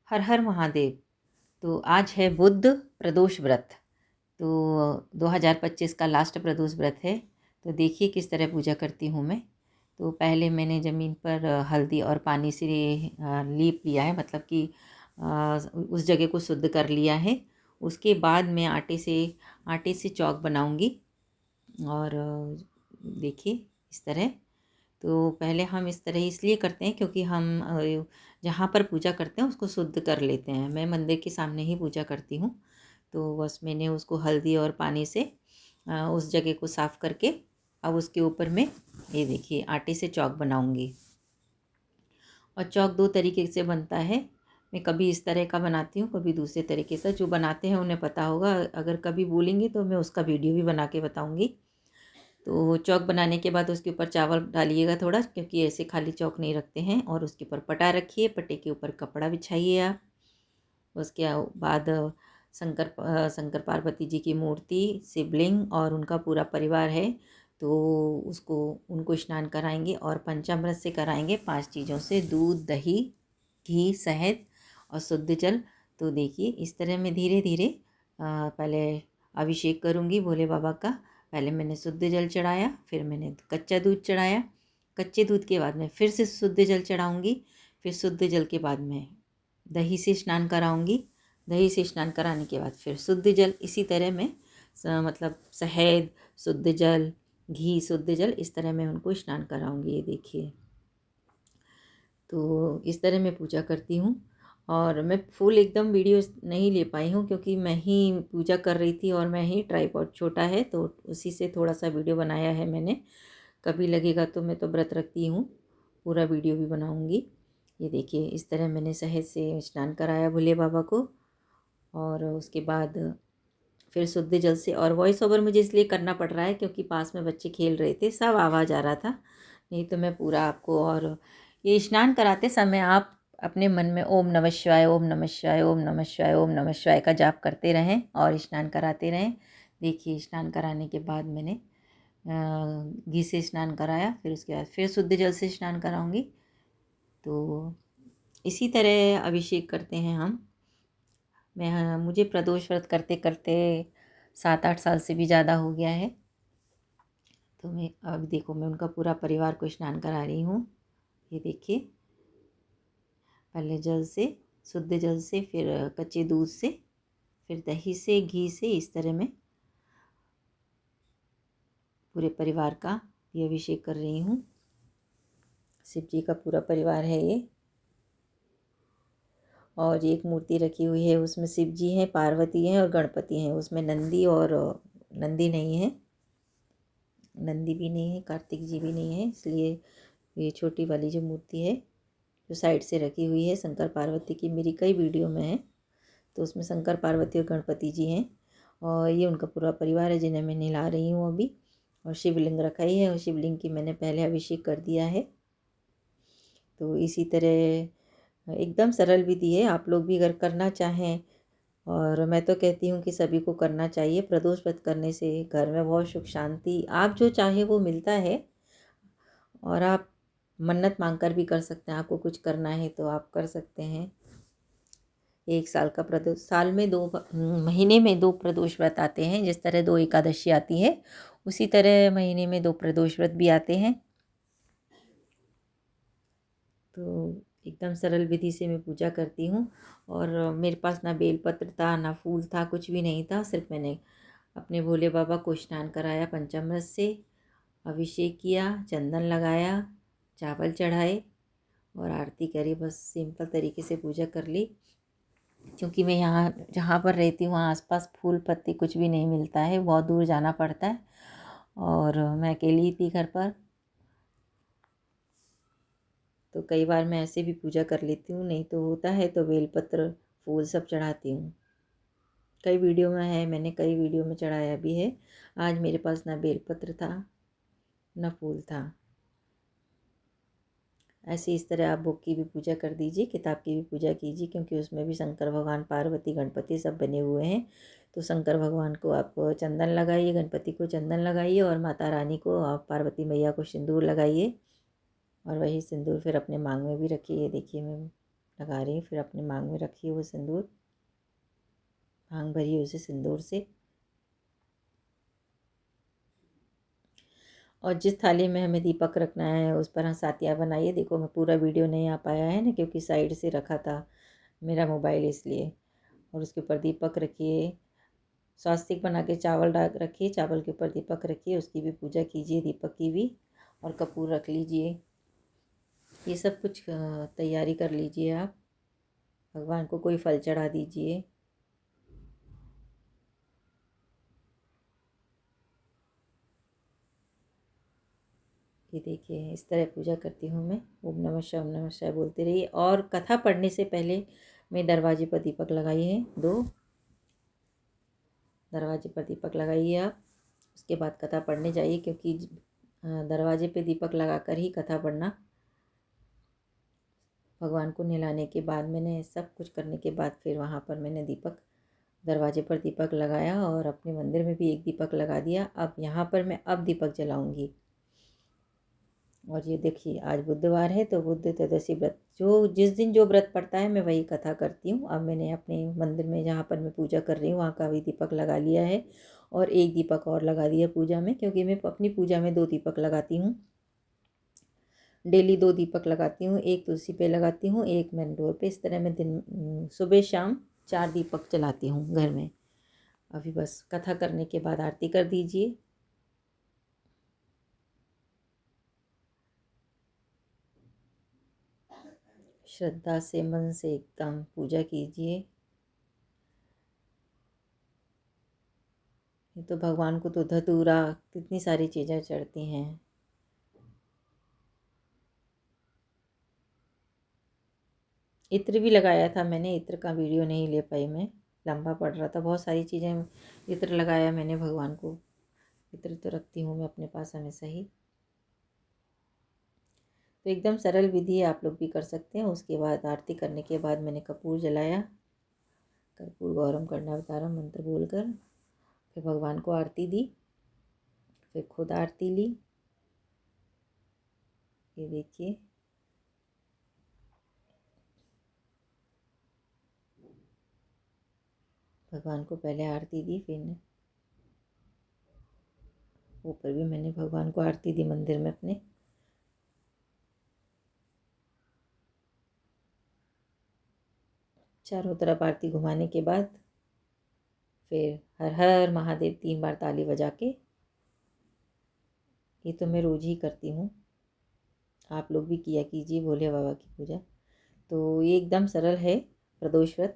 हर हर महादेव। तो आज है बुध प्रदोष व्रत। तो 2025 का लास्ट प्रदोष व्रत है। तो देखिए किस तरह पूजा करती हूँ मैं। तो पहले मैंने ज़मीन पर हल्दी और पानी से लीप लिया है, मतलब कि उस जगह को शुद्ध कर लिया है। उसके बाद मैं आटे से चौक बनाऊंगी। और देखिए इस तरह। तो पहले हम इस तरह इसलिए करते हैं क्योंकि हम जहाँ पर पूजा करते हैं उसको शुद्ध कर लेते हैं। मैं मंदिर के सामने ही पूजा करती हूँ। तो बस मैंने उसको हल्दी और पानी से उस जगह को साफ़ करके अब उसके ऊपर मैं ये देखिए आटे से चौक बनाऊंगी। और चौक दो तरीके से बनता है। मैं कभी इस तरह का बनाती हूँ, कभी दूसरे तरीके से। जो बनाते हैं उन्हें पता होगा, अगर कभी बोलेंगी तो मैं उसका वीडियो भी बना के बताऊँगी। तो चौक बनाने के बाद उसके ऊपर चावल डालिएगा थोड़ा, क्योंकि ऐसे खाली चौक नहीं रखते हैं। और उसके ऊपर पटा रखिए, पटे के ऊपर कपड़ा बिछाइए आप। उसके बाद शंकर पार्वती जी की मूर्ति, शिवलिंग और उनका पूरा परिवार है। तो उनको स्नान कराएंगे और पंचामृत से कराएंगे, 5 चीज़ों से, दूध, दही, घी, शहद और शुद्ध जल। तो देखिए इस तरह मैं धीरे धीरे पहले अभिषेक करूँगी भोले बाबा का। पहले मैंने शुद्ध जल चढ़ाया, फिर मैंने कच्चा दूध चढ़ाया। कच्चे दूध के बाद मैं फिर से शुद्ध जल चढ़ाऊँगी। फिर शुद्ध जल के बाद मैं दही से स्नान कराऊंगी। दही से स्नान कराने के बाद फिर शुद्ध जल। इसी तरह मैं मतलब शहद, शुद्ध जल, घी, शुद्ध जल, इस तरह मैं उनको स्नान कराऊंगी। ये देखिए। तो इस तरह मैं पूजा करती हूँ। और मैं फुल एकदम वीडियो नहीं ले पाई हूँ क्योंकि मैं ही पूजा कर रही थी और मैं ही, ट्राइपॉड छोटा है तो उसी से थोड़ा सा वीडियो बनाया है मैंने। कभी लगेगा तो मैं तो व्रत रखती हूँ, पूरा वीडियो भी बनाऊँगी। ये देखिए इस तरह मैंने शहद से स्नान कराया भोले बाबा को। और उसके बाद फिर शुद्ध जल से। और वॉइस ओवर मुझे इसलिए करना पड़ रहा है क्योंकि पास में बच्चे खेल रहे थे, सब आवाज़ आ रहा था। नहीं तो मैं पूरा आपको। और ये स्नान कराते समय आप अपने मन में ओम नमः शिवाय, ओम नमः शिवाय, ओम नमः शिवाय, ओम नमः शिवाय का जाप करते रहें और स्नान कराते रहें। देखिए स्नान कराने के बाद मैंने घी से स्नान कराया, फिर उसके बाद फिर शुद्ध जल से स्नान कराऊंगी। तो इसी तरह अभिषेक करते हैं हम। मुझे प्रदोष व्रत करते करते 7-8 साल से भी ज़्यादा हो गया है। तो मैं अब देखो, मैं उनका पूरा परिवार को स्नान करा रही हूँ। ये देखिए, पहले जल से, शुद्ध जल से, फिर कच्चे दूध से, फिर दही से, घी से, इस तरह मैं पूरे परिवार का ये अभिषेक कर रही हूँ। शिव जी का पूरा परिवार है ये। और एक मूर्ति रखी हुई है, उसमें शिव जी हैं, पार्वती हैं और गणपति हैं। उसमें नंदी और नंदी नहीं है, नंदी भी नहीं है, कार्तिक जी भी नहीं है। इसलिए ये छोटी वाली जो मूर्ति है जो साइड से रखी हुई है शंकर पार्वती की, मेरी कई वीडियो में है। तो उसमें शंकर पार्वती और गणपति जी हैं। और ये उनका पूरा परिवार है जिन्हें मैं नहला रही हूँ अभी। और शिवलिंग रखा ही है, और शिवलिंग की मैंने पहले अभिषेक कर दिया है। तो इसी तरह एकदम सरल विधि है, आप लोग भी अगर करना चाहें। और मैं तो कहती हूँ कि सभी को करना चाहिए। प्रदोष व्रत करने से घर में बहुत सुख शांति, आप जो चाहे वो मिलता है। और आप मन्नत मांगकर भी कर सकते हैं, आपको कुछ करना है तो आप कर सकते हैं। एक साल का प्रदोष, साल में महीने में 2 प्रदोष व्रत आते हैं। जिस तरह 2 एकादशी आती है, उसी तरह महीने में 2 प्रदोष व्रत भी आते हैं। तो एकदम सरल विधि से मैं पूजा करती हूँ। और मेरे पास ना बेलपत्र था, ना फूल था, कुछ भी नहीं था। सिर्फ मैंने अपने भोले बाबा को स्नान कराया पंचामृत से, अभिषेक किया, चंदन लगाया, चावल चढ़ाए और आरती करी। बस सिंपल तरीके से पूजा कर ली। क्योंकि मैं यहाँ जहाँ पर रहती हूँ वहाँ आसपास फूल पत्ती कुछ भी नहीं मिलता है, बहुत दूर जाना पड़ता है। और मैं अकेली थी घर पर, तो कई बार मैं ऐसे भी पूजा कर लेती हूँ। नहीं तो होता है तो बेलपत्र, फूल सब चढ़ाती हूँ। कई वीडियो में है, मैंने कई वीडियो में चढ़ाया भी है। आज मेरे पास ना बेलपत्र था ना फूल था। ऐसे इस तरह आप बुक की भी पूजा कर दीजिए, किताब की भी पूजा कीजिए, क्योंकि उसमें भी शंकर भगवान, पार्वती, गणपति सब बने हुए हैं। तो शंकर भगवान को आप चंदन लगाइए, गणपति को चंदन लगाइए और माता रानी को, आप पार्वती मैया को सिंदूर लगाइए। और वही सिंदूर फिर अपने मांग में भी रखिए। ये देखिए, मैं लगा रही हूँ। फिर अपने मांग में रखी है वो सिंदूर, मांग भरी उसे सिंदूर से। और जिस थाली में हमें दीपक रखना है उस पर सातियाँ बनाइए। देखो मैं पूरा वीडियो नहीं आ पाया है ना, क्योंकि साइड से रखा था मेरा मोबाइल इसलिए। और उसके ऊपर दीपक रखिए, स्वास्तिक बना के चावल डाल रखिए, चावल के ऊपर दीपक रखिए, उसकी भी पूजा कीजिए, दीपक की भी। और कपूर रख लीजिए। ये सब कुछ तैयारी कर लीजिए आप। भगवान को कोई फल चढ़ा दीजिए। ये देखिए इस तरह पूजा करती हूँ मैं। ओम नमः शिवाय बोलते रहिए। और कथा पढ़ने से पहले मैं दरवाजे पर दीपक लगाई है 2, दरवाजे पर दीपक लगाइए आप। उसके बाद कथा पढ़ने जाइए, क्योंकि दरवाजे पे दीपक लगाकर ही कथा पढ़ना। भगवान को नहलाने के बाद, मैंने सब कुछ करने के बाद, फिर वहाँ पर मैंने दीपक, दरवाजे पर दीपक लगाया और अपने मंदिर में भी एक दीपक लगा दिया। अब यहाँ पर मैं अब दीपक जलाऊंगी। और ये देखिए आज बुधवार है, तो बुध त्रयोदशी व्रत, जो जिस दिन जो व्रत पड़ता है मैं वही कथा करती हूँ। अब मैंने अपने मंदिर में जहाँ पर मैं पूजा कर रही हूँ वहाँ का भी दीपक लगा लिया है, और एक दीपक और लगा दिया पूजा में, क्योंकि मैं अपनी पूजा में 2 दीपक लगाती हूँ। डेली 2 दीपक लगाती हूँ, एक तुलसी पे लगाती हूँ, एक मेन डोर पे। इस तरह मैं दिन सुबह शाम 4 दीपक जलाती हूँ घर में। अभी बस कथा करने के बाद आरती कर दीजिए। श्रद्धा से, मन से एकदम पूजा कीजिए। ये तो भगवान को तो धतूरा, कितनी सारी चीज़ें चढ़ती हैं। इत्र भी लगाया था मैंने, इत्र का वीडियो नहीं ले पाई मैं, लंबा पड़ रहा था। बहुत सारी चीज़ें, इत्र लगाया मैंने भगवान को। इत्र तो रखती हूँ मैं अपने पास हमेशा ही। तो एकदम सरल विधि है, आप लोग भी कर सकते हैं। उसके बाद आरती करने के बाद मैंने कपूर जलाया। कर्पूर गौरम कर्णावतारम मंत्र बोलकर फिर भगवान को आरती दी, फिर खुद आरती ली। ये देखिए भगवान को पहले आरती दी, फिर ऊपर भी मैंने भगवान को आरती दी मंदिर में अपने। चारों तरफ आरती घुमाने के बाद फिर हर हर महादेव 3 बार ताली बजा के। ये तो मैं रोज़ ही करती हूँ, आप लोग भी किया कीजिए भोले बाबा की पूजा। तो ये एकदम सरल है प्रदोष व्रत।